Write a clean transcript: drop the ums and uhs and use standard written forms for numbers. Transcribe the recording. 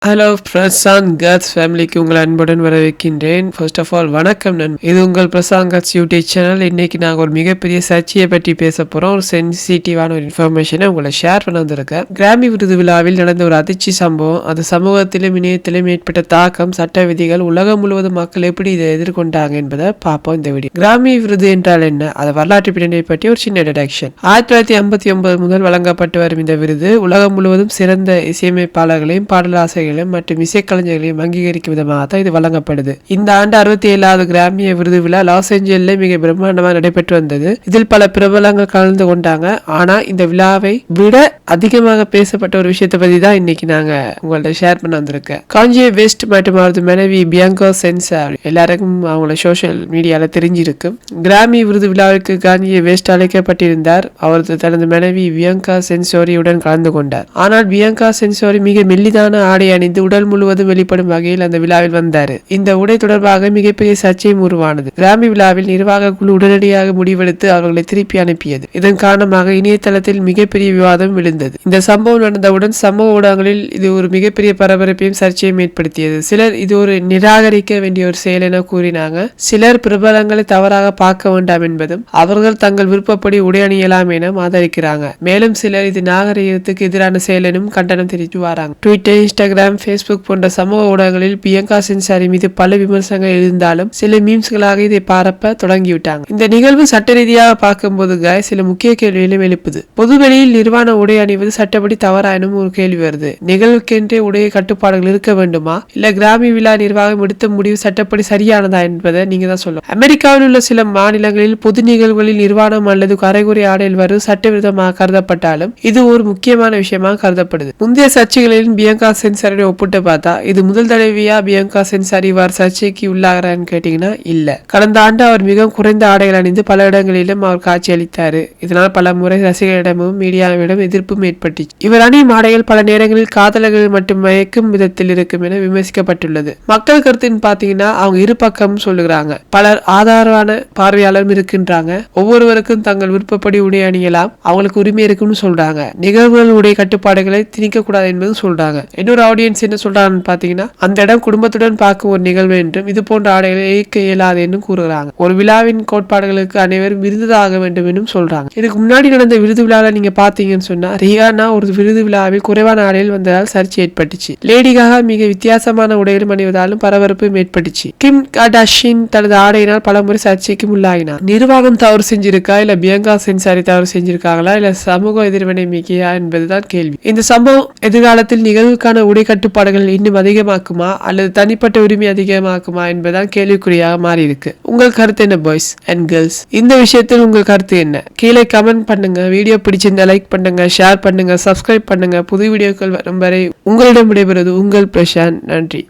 Hello Prashanth cuts ஃபேமிலிக்கு உங்களை அன்புடன் வரவேற்கின்றேன். ஃபர்ஸ்ட் ஆஃப் ஆல் வணக்கம் இது உங்கள் பிரசாந்த் கட்ஸ் யூடியூப் சேனல். இன்னைக்கு நாங்கள் ஒரு மிகப்பெரிய சர்ச்சையை பற்றி பேச போகிறோம். ஒரு சென்சிட்டிவான ஒரு இன்ஃபர்மேஷனை உங்களை ஷேர் பண்ண வந்திருக்கேன். கிராமி விருது விழாவில் நடந்த ஒரு அதிர்ச்சி சம்பவம், அது சமூகத்திலும் இணையத்திலும் ஏற்பட்ட தாக்கம், சட்ட விதிகள், உலகம் முழுவதும் மக்கள் எப்படி இதை எதிர்கொண்டாங்க என்பதை பார்ப்போம் இந்த வீடியோ. கிராமி விருது என்றால் என்ன, அது வரலாற்று பின்னணியை பற்றி ஒரு சின்ன டிடக்ஷன். 1959 முதல் வழங்கப்பட்டு வரும் இந்த விருது உலகம் முழுவதும் சிறந்த இசையமைப்பாளர்களையும் பாடலாசிரியர்களையும் மற்றும் இசைக்கலைஞர்களையும் அங்கீகரிக்கும் விதமாக தான் இது வழங்கப்படுது. இந்த ஆண்டு 67வது கிராமிய விருது விழா லாஸ் ஏஞ்சல்ல மிக பிரம்மாண்டமாக நடைபெற்று வந்தது. இதில் பல பிரபலங்கள் கலந்து கொண்டாங்க. ஆனா இந்த விழாவை விட அதிகமாக பேசப்பட்ட ஒரு விஷயத்தை பத்தி தான் இன்னைக்கு நாங்க உங்கள்ட்ட ஷேர் பண்ண வந்திருக்கேன். காஞ்சியே வெஸ்ட் மற்றும் அவரது மனைவி பியாங்கா சென்சார் எல்லாருக்கும் அவங்கள சோசியல் மீடியால தெரிஞ்சிருக்கும். கிராமி விருது விழாவிற்கு காஞ்சியே வெஸ்ட் அழைக்கப்பட்டிருந்தார். அவரது தனது மனைவி பியாங்கா சென்சோரியுடன் கலந்து கொண்டார். ஆனால் பியாங்கா சென்சோரி மிக மெல்லிதான ஆடை அணிந்து உடல் முழுவதும் வெளிப்படும் வகையில் அந்த விழாவில் வந்தார். இந்த உடை தொடர்பாக மிகப்பெரிய சர்ச்சையும் உருவானது. கிராமி விழாவில் நிர்வாக குழு உடனடியாக முடிவெடுத்து அவர்களை திருப்பி அனுப்பியது. இதன் காரணமாக இணையதளத்தில் மிகப்பெரிய விவாதம் விழுந்தது. இந்த சம்பவம் நடந்தவுடன் சமூக ஊடகங்களில் இது ஒரு மிகப்பெரிய பரபரப்பையும் சர்ச்சையும் ஏற்படுத்தியது. சிலர் இது ஒரு நிராகரிக்க வேண்டிய ஒரு செயல் என கூறினாங்க. சிலர் பிரபலங்களை தவறாக பார்க்க வேண்டாம் என்பதும் அவர்கள் தங்கள் விருப்பப்படி உடை அணியலாம் என ஆதரிக்கிறாங்க. மேலும் சிலர் இது நாகரிகத்துக்கு எதிரான செயல் எனும் கண்டனம் தெரிவித்து வராங்க. ட்விட்டர், இன்ஸ்டாகிராம், ஃபேஸ்புக் போன்ற சமூக ஊடகங்களில் பியங்கா சென்சாரி மீது பல விமர்சனங்கள் இருந்தாலும் சில மீம்ஸ்களாக இதை பரப்ப தொடங்கிவிட்டாங்க. இந்த நிகழ்வு சட்ட ரீதியாக பார்க்கும்போது சில முக்கிய கேள்விகளும் எழுப்புது. பொதுவெளியில் நிர்வாண உடை அணிவது சட்டப்படி தவறா எனும் ஒரு கேள்வி வருது. நிகழ்வுக்கென்றே உடைய கட்டுப்பாடுகள் இருக்க வேண்டுமா, இல்ல கிராமி விழா நிர்வாகம் எடுத்த முடிவு சட்டப்படி சரியானதா என்பதை நீங்க தான் சொல்லணும். அமெரிக்காவில் உள்ள சில மாநிலங்களில் பொது நிகழ்வுகளில் நிர்வாணம் அல்லது கரைகுறை ஆடையில் வருவது சட்டவிரோதமாக கருதப்பட்டாலும் இது ஒரு முக்கியமான விஷயமாக கருதப்படுது. முந்தைய சர்ச்சைகளில் பியங்கா சென்சாரி ஒப்பிட்டு பார்த்தா இது முதல் தடவையா பியங்கா சென்சாரி இவ்வாறு சர்ச்சைக்கு உள்ளாகிறான்னு கேட்டீங்கன்னா இல்ல. கடந்த ஆண்டு அவர் மிகவும் குறைந்த ஆடைகள் அணிந்து பல இடங்களிலும் அவர் காட்சி அளித்தாரு. இதனால் பல முறை ரசிகர்களிடமும் மீடியாவிடம் எதிர்ப்பும் ஏற்பட்டுச்சு. இவர் அணியும் ஆடைகள் பல நேரங்களில் காதலர்கள் மட்டும் மயக்கும் விதத்தில் இருக்கும் என விமர்சிக்கப்பட்டுள்ளது. மக்கள் கருத்துன்னு பாத்தீங்கன்னா அவங்க இரு பக்கமும் சொல்லுகிறாங்க. பலர் ஆதாரமான பார்வையாளரும் இருக்கின்றாங்க. ஒவ்வொருவருக்கும் தங்கள் விருப்பப்படி உடை அணியலாம், அவங்களுக்கு உரிமை இருக்குன்னு சொல்றாங்க. நிகழ்வுகள் உடைய கட்டுப்பாடுகளை திணிக்க கூடாது என்பது சொல்றாங்க. இன்னொரு ஆடியன்ஸ் என்ன சொல்றாங்கன்னு பாத்தீங்கன்னா அந்த இடம் குடும்பத்துடன் பார்க்கும் ஒரு நிகழ்வு என்றும் இது போன்ற ஆடைகளை ஏற்க இயலாது என்று கூறுகிறாங்க. ஒரு விழாவின் கோட்பாடுகளுக்கு அனைவரும் விருதாக வேண்டும் என்றும் சொல்றாங்க. இதுக்கு முன்னாடி நடந்த விருது விழாவில் நீங்க பாத்தீங்கன்னு சொன்னா ரிஹானா ஒரு விருது விழாவில் குறைவான ஆடையில் வந்ததால் சர்ச்சை ஏற்பட்டுச்சு. லேடி காகா மிக வித்தியாசமான உடைகளும் அணிவதாலும் பரபரப்பும் ஏற்பட்டுச்சு. கிம் கர்தாஷியன் தனது ஆடையினால் பல முறை சர்ச்சைக்கும் உள்ளாகினார். நிர்வாகம் தவறு செஞ்சிருக்கா, இல்ல பியங்கா சென்சாரி தவறு செஞ்சிருக்காங்களா, இல்ல சமூக எதிர்வினை மிகையா என்பதுதான் கேள்வி. இந்த சம்பவம் எதிர்காலத்தில் நிகழ்வுக்கான உடை கட்டுப்பாடுகள் இன்னும் அதிகமாக்குமா அல்லது தனிப்பட்ட உரிமை அதிகமாக்குமா என்பதுதான் கேள்விக்குறியாக மாறி இருக்கு. உங்கள் கருத்து என்ன பாய்ஸ் அண்ட் கேர்ள்ஸ்? இந்த விஷயத்தில் உங்கள் கருத்து என்ன? கீழே கமெண்ட் பண்ணுங்க. வீடியோ பிடிச்சிருந்தா லைக் பண்ணுங்க, ஷேர் பண்ணுங்க, சப்ஸ்கிரைப் பண்ணுங்க. புது வீடியோக்கள் வரும் வரை உங்களிடம் விடைபெறுவது உங்கள் பிரசாந்த். நன்றி.